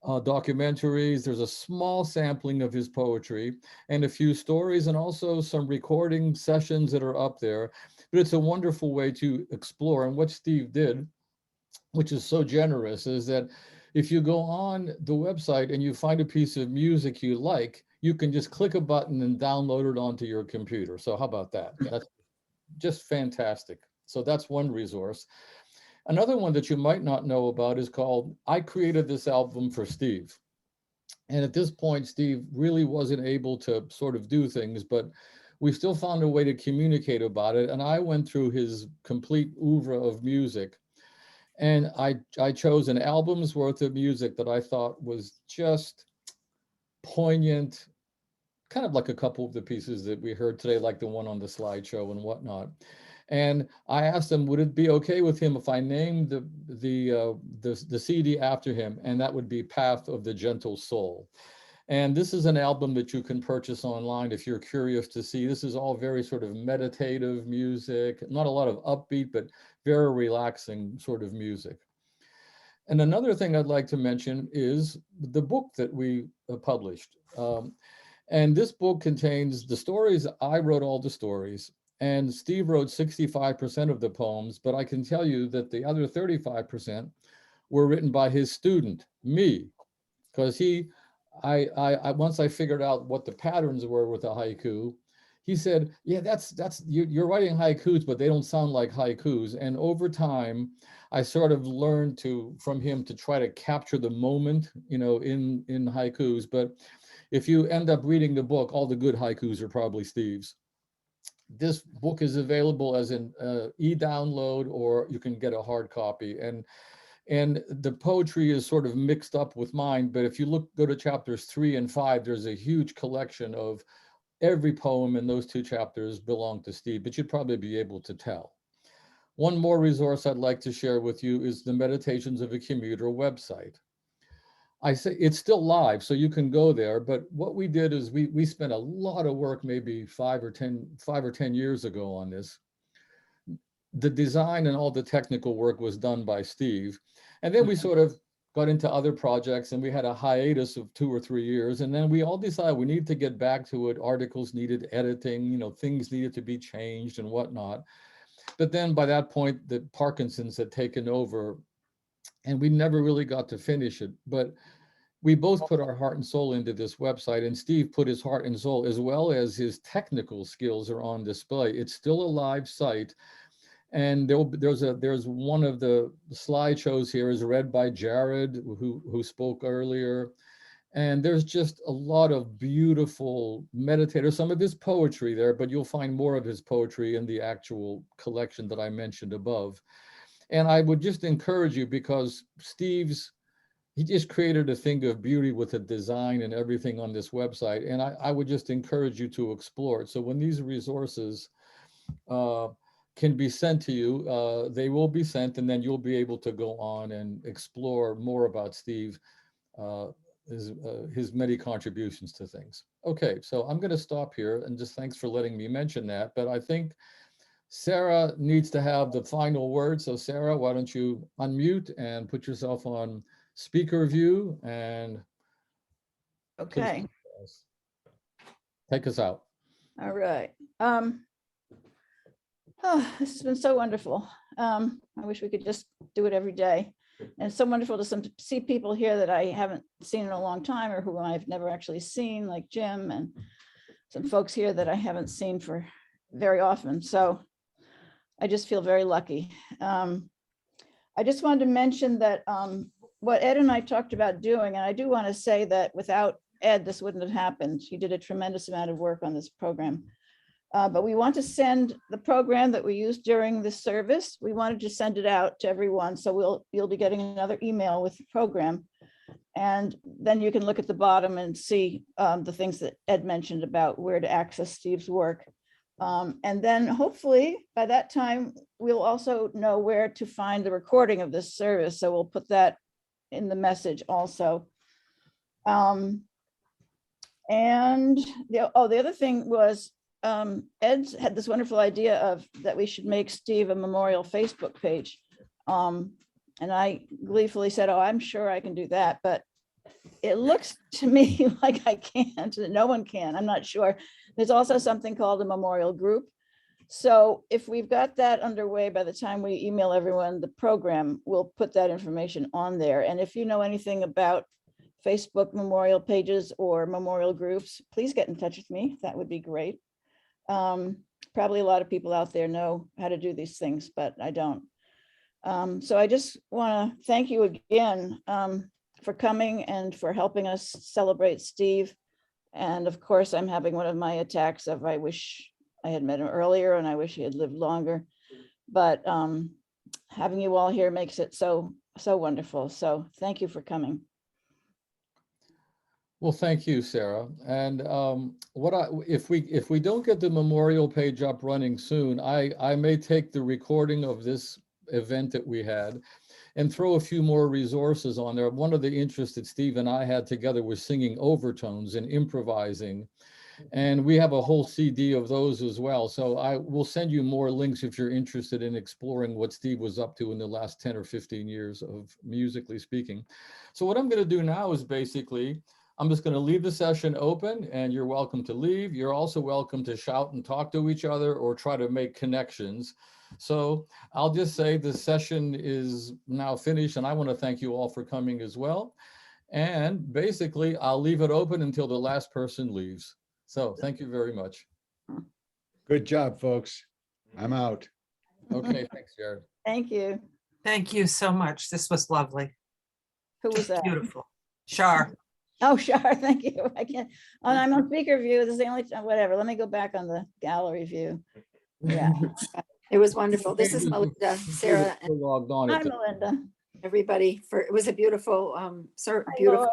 documentaries. There's a small sampling of his poetry and a few stories, and also some recording sessions that are up there. But it's a wonderful way to explore. And what Steve did, which is so generous, is that if you go on the website and you find a piece of music you like, you can just click a button and download it onto your computer. So how about that? That's just fantastic. So that's one resource. Another one that you might not know about is called I Created This Album for Steve. And at this point, Steve really wasn't able to sort of do things, but we still found a way to communicate about it. And I went through his complete oeuvre of music. And I chose an album's worth of music that I thought was just poignant, kind of like a couple of the pieces that we heard today, like the one on the slideshow and whatnot. And I asked him, would it be okay with him if I named the CD after him? And that would be Path of the Gentle Soul. And this is an album that you can purchase online if you're curious to see. This is all very sort of meditative music, not a lot of upbeat, but very relaxing sort of music. And another thing I'd like to mention is the book that we published. And this book contains the stories. I wrote all the stories, and Steve wrote 65% of the poems, but I can tell you that the other 35% were written by his student, me, because once I figured out what the patterns were with the haiku, he said, yeah, you're writing haikus, but they don't sound like haikus. And over time, I sort of learned from him to try to capture the moment, in haikus. But if you end up reading the book, all the good haikus are probably Steve's. This book is available as an e-download, or you can get a hard copy. And And the poetry is sort of mixed up with mine, but if you go to chapters 3 and 5, there's a huge collection of every poem in those 2 chapters belong to Steve, but you'd probably be able to tell. One more resource I'd like to share with you is the Meditations of a Commuter website. I say it's still live, so you can go there, but what we did is we spent a lot of work, maybe 5 or 10 years ago on this. The design and all the technical work was done by Steve. And then we sort of got into other projects, and we had a hiatus of 2 or 3 years. And then we all decided we needed to get back to it. Articles needed editing, you know, things needed to be changed and whatnot. But then by that point, the Parkinson's had taken over, and we never really got to finish it. But we both put our heart and soul into this website, and Steve put his heart and soul, as well as his technical skills, are on display. It's still a live site. And there's one of the slideshows here is read by Jared, who spoke earlier. And there's just a lot of beautiful meditators, some of his poetry there, but you'll find more of his poetry in the actual collection that I mentioned above. And I would just encourage you, because he just created a thing of beauty with the design and everything on this website. And I would just encourage you to explore it. So when these resources can be sent to you, they will be sent, and then you'll be able to go on and explore more about Steve, his many contributions to things. Okay, so I'm going to stop here, and just thanks for letting me mention that. But I think Sarah needs to have the final word. So Sarah, why don't you unmute and put yourself on speaker view, and Okay. take us out. All right. Oh, this has been so wonderful. I wish we could just do it every day. And it's so wonderful to see people here that I haven't seen in a long time, or who I've never actually seen, like Jim, and some folks here that I haven't seen for very often. So I just feel very lucky. I just wanted to mention that what Ed and I talked about doing, and I do want to say that without Ed, this wouldn't have happened. He did a tremendous amount of work on this program. But we want to send the program that we used during the service. We wanted to send it out to everyone. So you'll be getting another email with the program. And then you can look at the bottom and see the things that Ed mentioned about where to access Steve's work. And then hopefully by that time, we'll also know where to find the recording of this service. So we'll put that in the message also. And the other thing was, Ed had this wonderful idea of that we should make Steve a memorial Facebook page. And I gleefully said, oh, I'm sure I can do that. But it looks to me like I can't, no one can, I'm not sure. There's also something called a memorial group. So if we've got that underway, by the time we email everyone the program, we'll put that information on there. And if you know anything about Facebook memorial pages or memorial groups, please get in touch with me. That would be great. Probably a lot of people out there know how to do these things, but I don't. So I just want to thank you again for coming and for helping us celebrate Steve. And of course, I'm having one of my attacks of I wish I had met him earlier and I wish he had lived longer. But having you all here makes it so wonderful. So thank you for coming. Well, thank you, Sarah. And if we don't get the memorial page up running soon, I may take the recording of this event that we had and throw a few more resources on there. One of the interests that Steve and I had together was singing overtones and improvising. And we have a whole CD of those as well. So I will send you more links if you're interested in exploring what Steve was up to in the last 10 or 15 years of musically speaking. So what I'm going to do now is basically, I'm just going to leave the session open, and you're welcome to leave. You're also welcome to shout and talk to each other or try to make connections. So I'll just say the session is now finished, and I want to thank you all for coming as well. And basically, I'll leave it open until the last person leaves. So thank you very much. Good job, folks. I'm out. Okay, thanks, Jared. Thank you. Thank you so much. This was lovely. Who was that? Beautiful. Shar. Oh, Shar, thank you. I can't, I'm on speaker view. This is the only time, whatever. Let me go back on the gallery view. Yeah. It was wonderful. This is Melinda, Sarah. Logged on Hi, at the- Melinda. everybody for, it was a beautiful, Hi, beautiful Laura.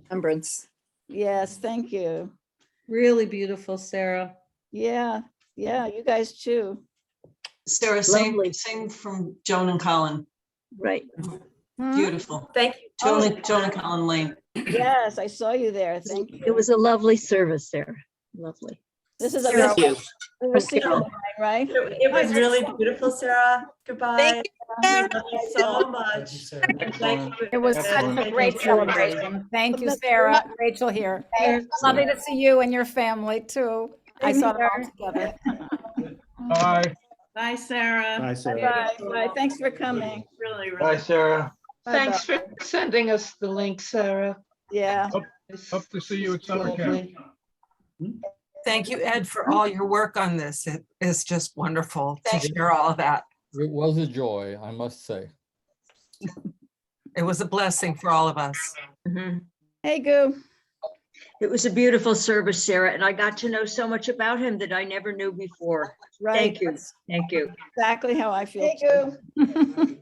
remembrance. Yes, thank you. Really beautiful, Sarah. Yeah, yeah, you guys too. Sarah, sing from Joan and Colin. Right. Hmm? Beautiful. Thank you. Joan and Colin Lane. Yes, I saw you there. Thank you. It was a lovely service, Sarah. Lovely. This is a Thank you. receiver line, right? It was really beautiful, Sarah. Goodbye. We love you so much. And thank you. It was such a great celebration. Thank you, Sarah. Rachel here. Lovely to see you and your family too. I saw them all together. Bye. Bye, Sarah. Bye, Sarah. Bye, bye. Thanks for coming. Really, Bye, Sarah. Thanks for sending us the link, Sarah. Yeah. Hope to see you at summer camp. Thank you, Ed, for all your work on this. It is just wonderful to share all of that. It was a joy, I must say. It was a blessing for all of us. Hey, Goo. It was a beautiful service, Sarah, and I got to know so much about him that I never knew before. Right. Thank you. Thank you. Exactly how I feel. Hey, Goo.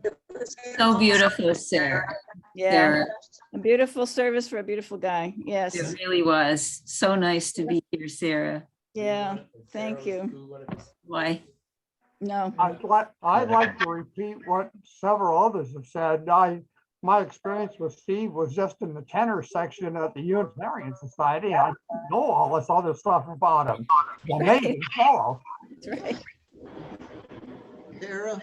So beautiful, Sarah. Yeah. Sarah. A beautiful service for a beautiful guy. Yes. It really was. So nice to be here, Sarah. Yeah. Thank you. Why? No. I'd like to repeat what several others have said. My experience with Steve was just in the tenor section at the Unitarian Society. I didn't know all this other stuff about him. Amazing fellow. That's right. Sarah,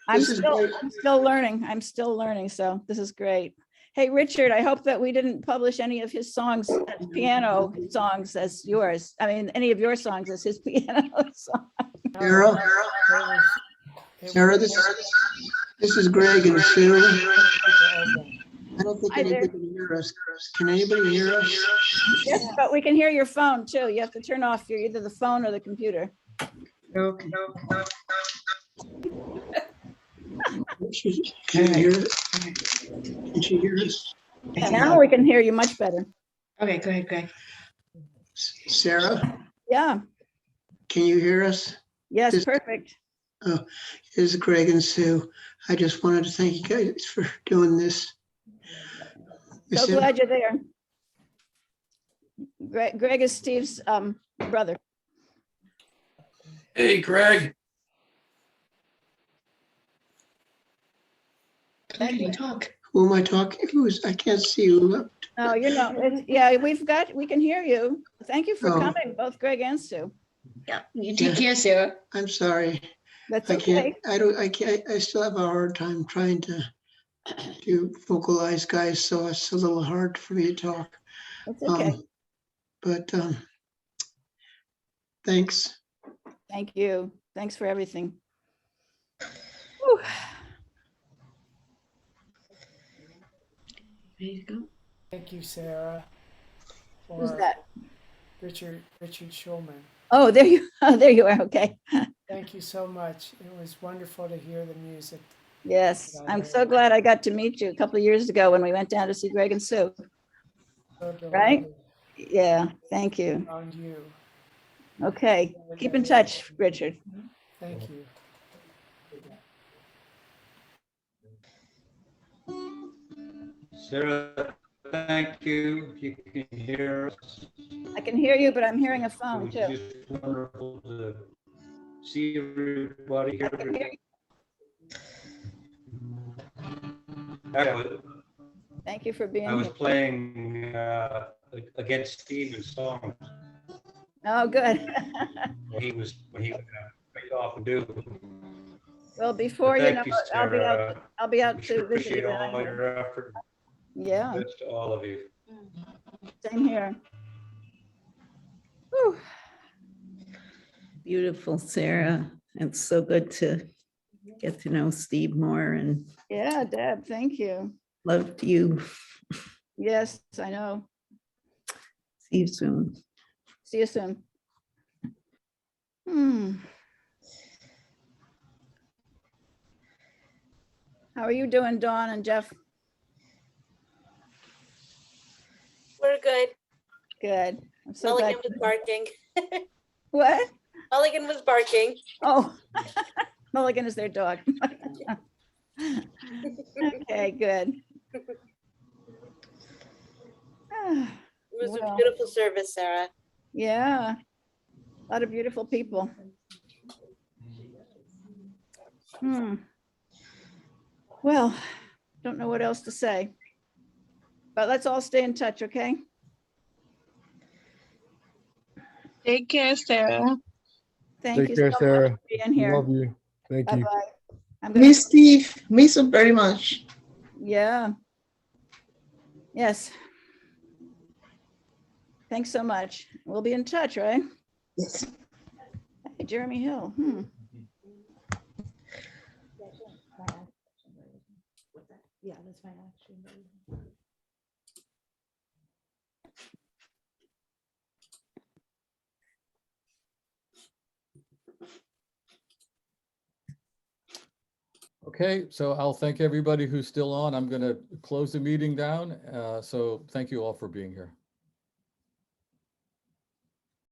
I'm still learning. I'm still learning. So this is great. Hey, Richard, I hope that we didn't publish any of his songs, piano songs as yours. I mean, any of your songs as his piano song. Sarah, this is Greg and Sue. I don't think anybody can hear us. Can anybody hear us? Yes, but we can hear your phone too. You have to turn off either the phone or the computer. Okay. Can you hear us? Can she hear us? Yeah, now we can hear you much better. Okay, go ahead, Greg. Sarah, Yeah. can you hear us? Yes, perfect. Oh, this is Greg and Sue. I just wanted to thank you guys for doing this. So glad you're there. Greg is Steve's brother. Hey, Greg. Talk. Who am I talking to? I can't see who. No, you're not. Yeah, we can hear you. Thank you for coming, both Greg and Sue. Yeah, you take care, Sarah. I'm sorry. That's okay. I still have a hard time trying to vocalize, guys, so it's a little hard for me to talk. That's okay. But thanks. Thank you. Thanks for everything. Whew. Ready to go? Thank you, Sarah. Who's that? Richard Schulman. Oh, there you are. Okay. Thank you so much. It was wonderful to hear the music. Yes, I'm so glad I got to meet you a couple of years ago when we went down to see Greg and Sue. So Right? Yeah, thank you. Found you. Okay, keep in touch, Richard. Thank you. Sarah, thank you. You can hear us. I can hear you, but I'm hearing a phone It too. was just wonderful to see everybody here. Thank you for being I was here. playing against Steven's songs. Oh, good. He picked off and do. Well, before you know Thank you, it, Sarah. I'll be out We to sure visit appreciate you. all your effort. Yeah, Thanks to all of you. same here. Whew. Beautiful, Sarah. It's so good to get to know Steve more and Yeah, Deb, thank you. loved you. Yes, I know. See you soon. See you soon. How are you doing, Dawn and Jeff? We're good. Good. I'm so glad. Mulligan was barking. What? Mulligan was barking. Oh, Mulligan is their dog. Okay, good. Ah, It was a well, beautiful service, Sarah. yeah, a lot of beautiful people. Well, don't know what else to say. But let's all stay in touch, okay? Take care, Sarah. Thank you Take care, so much Sarah. for being here. Love you. Thank you. Bye-bye. I'm gonna, Miss Steve, miss you very much. yeah. Yes. Thanks so much. We'll be in touch, right? Yes. Hey, Jeremy Hill. Yeah, that's my action. Okay, so I'll thank everybody who's still on. I'm going to close the meeting down. So thank you all for being here.